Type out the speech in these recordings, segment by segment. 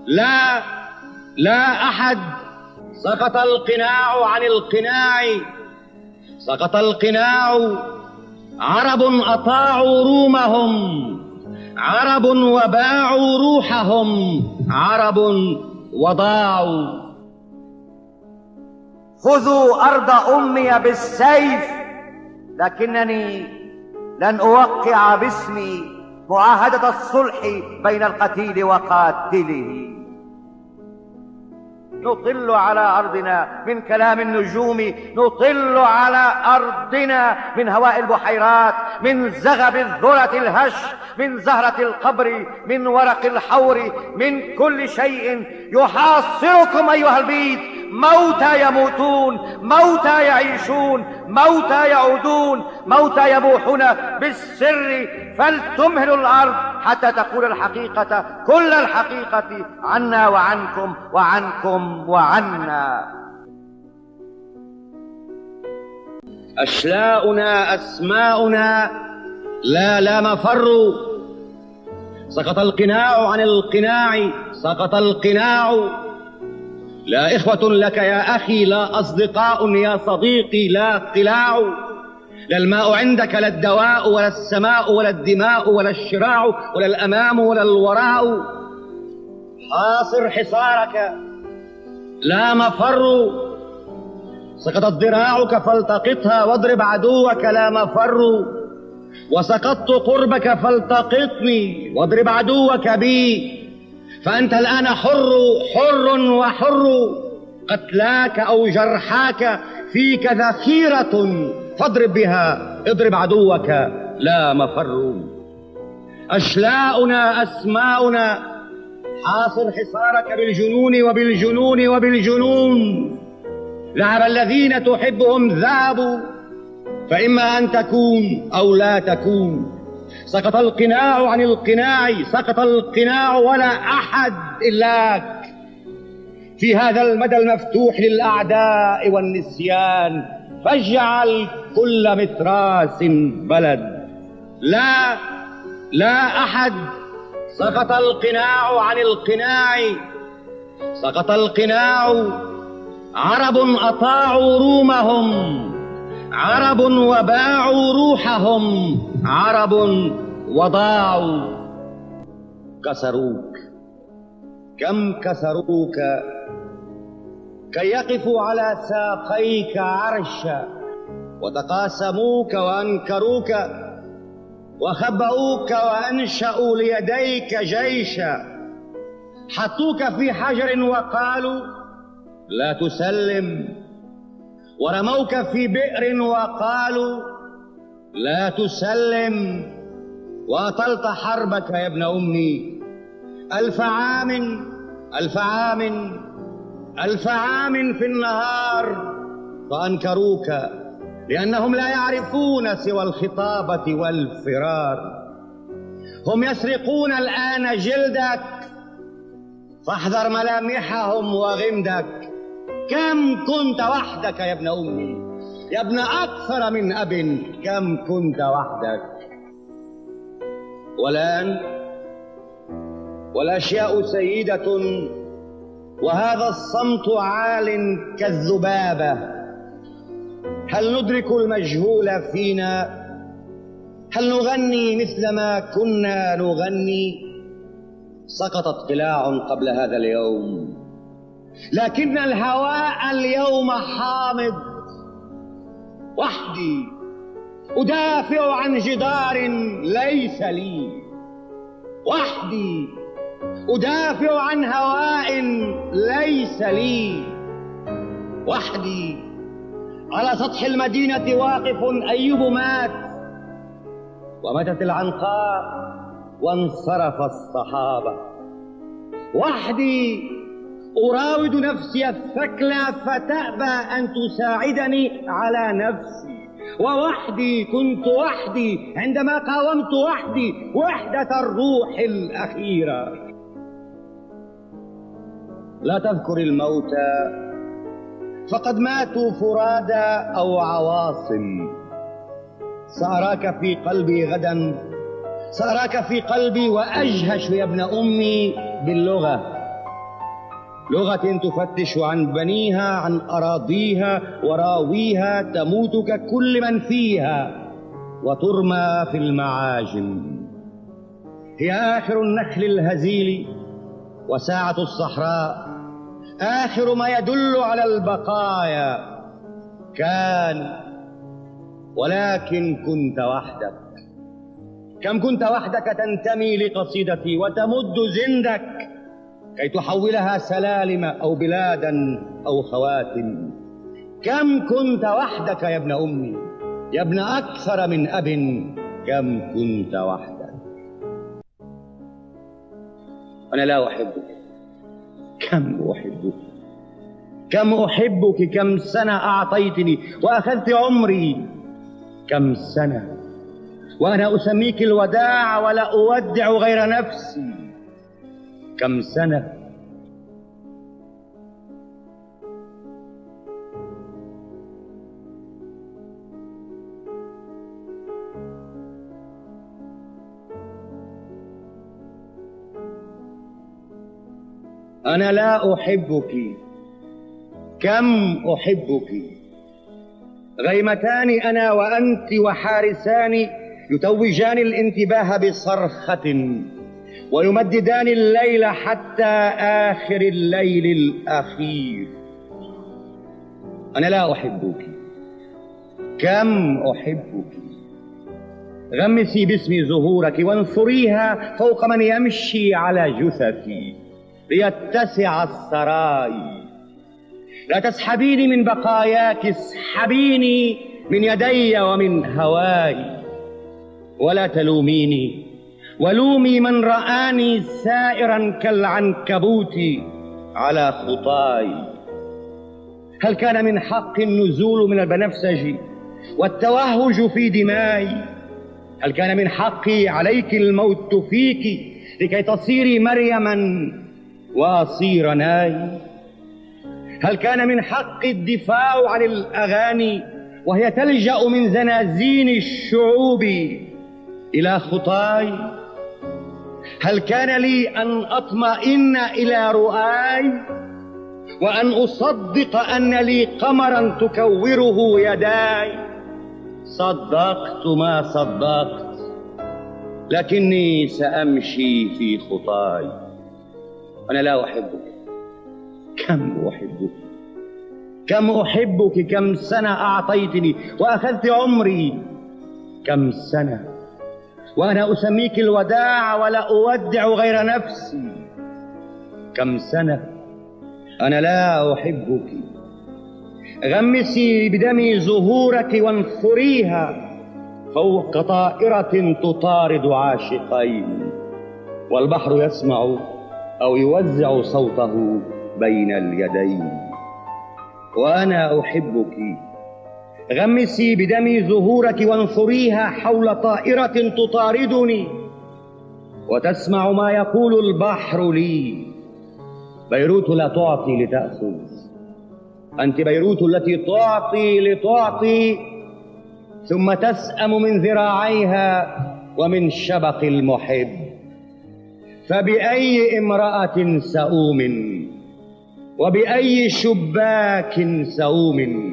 لا لا أحد. سقط القناع عن القناع، سقط القناع. عرب أطاعوا رومهم، عرب وباعوا روحهم، عرب وضاعوا. خذوا أرض أمي بالسيف، لكنني لن أوقع باسمي معاهدة الصلح بين القتيل وقاتله. نطل على أرضنا من كلام النجوم، نطل على أرضنا من هواء البحيرات، من زغب الذرة الهش، من زهرة القبر، من ورق الحور، من كل شيء يحاصركم أيها البيد. موتى يموتون، موتى يعيشون، موتى يعودون، موتى يبوحون بالسر. فلتمهلوا الأرض حتى تقول الحقيقة، كل الحقيقة، عنا وعنكم وعنكم وعنا. أشلاؤنا أسماؤنا، لا مفر. سقط القناع عن القناع، سقط القناع. لا إخوة لك يا أخي، لا أصدقاء يا صديقي، لا قلاع. لا الماء عندك، لا الدواء، ولا السماء، ولا الدماء، ولا الشراع، ولا الأمام، ولا الوراء. حاصر حصارك، لا مفر. سقطت ذراعك فالتقطها، واضرب عدوك، لا مفر. وسقطت قربك فالتقطني، واضرب عدوك بي. فأنت الآن حر، حر وحر. قتلاك أو جرحاك فيك ذخيرة، فاضرب بها، اضرب عدوك، لا مفر. أشلاؤنا أسماؤنا، حاصر حصارك بالجنون وبالجنون وبالجنون. ذهب الذين تحبهم ذهبوا، فإما أن تكون أو لا تكون. سقط القناع عن القناع، سقط القناع، ولا أحد إلاك في هذا المدى المفتوح للأعداء والنسيان. فاجعل كل متراس بلد. لا أحد. سقط القناع عن القناع، سقط القناع. عرب أطاعوا رومهم، عرب وباعوا روحهم، عرب وضاعوا. كسروك، كم كسروك كي يقفوا على ساقيك عرشا، وتقاسموك وأنكروك، وخبؤوك وأنشأوا ليديك جيشا. حطوك في حجر وقالوا لا تسلم، ورموك في بئر وقالوا لا تسلم. وأطلت حربك يا ابن أمي 1000 عام، 1000 عام، 1000 عام في النهار. فأنكروك لأنهم لا يعرفون سوى الخطابة والفرار. هم يسرقون الآن جلدك، فاحذر ملامحهم وغمدك. كم كنت وحدك يا ابن أمي، يا ابن أكثر من أب، كم كنت وحدك. والآن والأشياء سيدة، وهذا الصمت عال كالذبابة. هل ندرك المجهول فينا؟ هل نغني مثل ما كنا نغني؟ سقطت قلاع قبل هذا اليوم، لكن الهواء اليوم حامض. وحدي أدافع عن جدار ليس لي، وحدي أدافع عن هواء ليس لي، وحدي على سطح المدينة واقف. أيوب مات وماتت العنقاء وانصرف الصحابة. وحدي أراود نفسي الثكلى فتأبى أن تساعدني على نفسي. ووحدي كنت وحدي عندما قاومت وحدي وحدة الروح الأخيرة. لا تذكر الموتى، فقد ماتوا فرادى أو عواصم. سأراك في قلبي غدا، سأراك في قلبي وأجهش يا ابن أمي باللغة. لغة تفتش عن بنيها، عن أراضيها وراويها، تموت ككل من فيها وترمى في المعاجم. هي آخر النخل الهزيل وساعة الصحراء، آخر ما يدل على البقايا. كان ولكن كنت وحدك. كم كنت وحدك تنتمي لقصيدتي وتمد زندك كي تحولها سلالم أو بلادا أو خواتم. كم كنت وحدك يا ابن أمي، يا ابن أكثر من أب، كم كنت وحدك. أنا لا أحبك، كم أحبك، كم أحبك. كم سنة أعطيتني وأخذت عمري، كم سنة وأنا أسميك الوداع ولا أودع غير نفسي. كم سنة أنا لا أحبك، كم أحبك. غيمتان أنا وأنت وحارسان يتوجان الانتباه بصرخة ويمددان الليل حتى آخر الليل الأخير. أنا لا أحبك، كم أحبك. غمسي باسم زهورك وانثريها فوق من يمشي على جثثي ليتسع السراي. لا تسحبيني من بقاياك، اسحبيني من يدي ومن هواي. ولا تلوميني ولومي من رآني سائرا كالعنكبوت على خطاي. هل كان من حق النزول من البنفسج والتوهج في دمائي؟ هل كان من حقي عليك الموت فيك لكي تصيري مريما وأصير ناي؟ هل كان من حقي الدفاع عن الأغاني وهي تلجأ من زنازين الشعوب إلى خطاي؟ هل كان لي أن أطمئن إلى رؤاي وأن أصدق أن لي قمرا تكوره يداي؟ صدقت ما صدقت، لكني سأمشي في خطاي. أنا لا أحبك، كم أحبك، كم أحبك. كم سنة أعطيتني وأخذت عمري، كم سنة وأنا أسميك الوداع ولا أودع غير نفسي. كم سنة أنا لا أحبك. غمسي بدمي زهورك وانثريها فوق طائرة تطارد عاشقين، والبحر يسمع أو يوزع صوته بين اليدين. وأنا أحبك. غمسي بدمي زهورك وانثريها حول طائرة تطاردني وتسمع ما يقول البحر لي. بيروت لا تعطي لتأخذ، أنت بيروت التي تعطي لتعطي ثم تسأم من ذراعيها ومن شبق المحب. فبأي امرأة سأؤمن وبأي شباك سأؤمن؟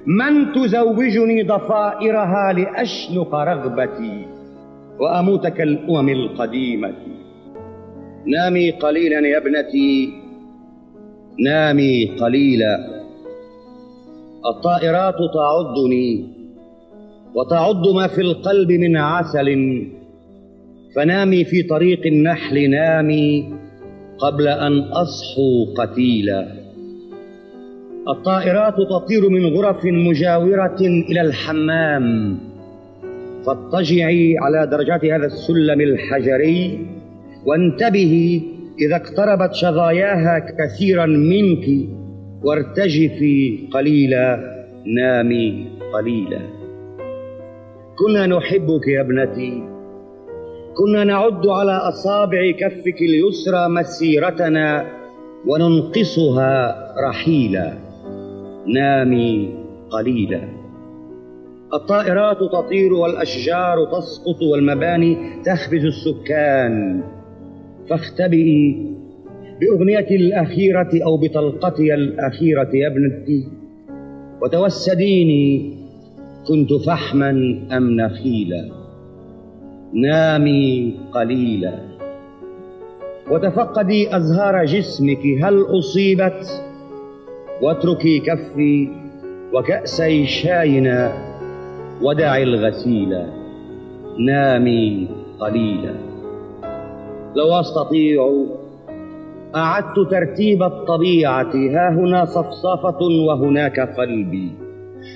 من تزوجني ضفائرها لأشنق رغبتي وأموت كالأمم القديمة؟ نامي قليلا يا ابنتي، نامي قليلا. الطائرات تعضني وتعض ما في القلب من عسل، فنامي في طريق النحل، نامي قبل أن أصحو قتيلا. الطائرات تطير من غرف مجاورة إلى الحمام، فاضطجعي على درجات هذا السلم الحجري وانتبهي إذا اقتربت شظاياها كثيرا منك، وارتجفي قليلا، نامي قليلا. كنا نحبك يا ابنتي، كنا نعد على أصابع كفك اليسرى مسيرتنا وننقصها رحيلا. نامي قليلا. الطائرات تطير والأشجار تسقط والمباني تخبز السكان، فاختبئي بأغنيتي الأخيرة أو بطلقتي الأخيرة يا ابنتي، وتوسديني كنت فحما أم نخيلا. نامي قليلا وتفقدي أزهار جسمك هل أصيبت، واتركي كفي وكأسي شاينا ودعي الغسيل. نامي قليلا. لو أستطيع أعدت ترتيب الطبيعة، ها هنا صفصافة وهناك قلبي،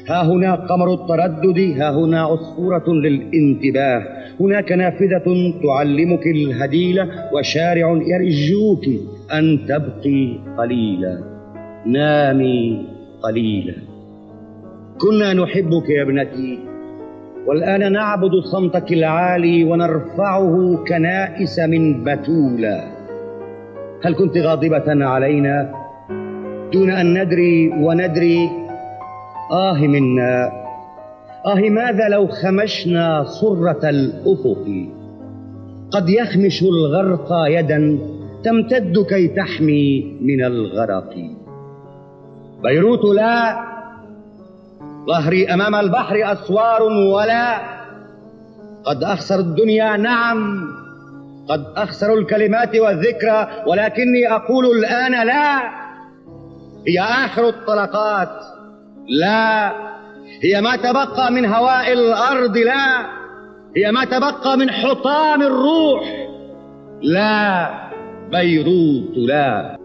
ها هنا قمر التردد، ها هنا عصفورة للانتباه، هناك نافذة تعلمك الهديل، وشارع يرجوك أن تبقي قليلا. نامي قليلا. كنا نحبك يا ابنتي، والآن نعبد صمتك العالي ونرفعه كنائس من بتولا. هل كنت غاضبة علينا دون أن ندري وندري؟ منا، ماذا لو خمشنا صرة الأفق؟ قد يخمش الغرق يدا تمتد كي تحمي من الغرق. بيروت لا، ظهري أمام البحر أسوار ولا. قد أخسر الدنيا نعم، قد أخسر الكلمات والذكرى، ولكني أقول الآن لا. هي آخر الطلقات، لا. هي ما تبقى من هواء الأرض، لا. هي ما تبقى من حطام الروح، لا. بيروت لا.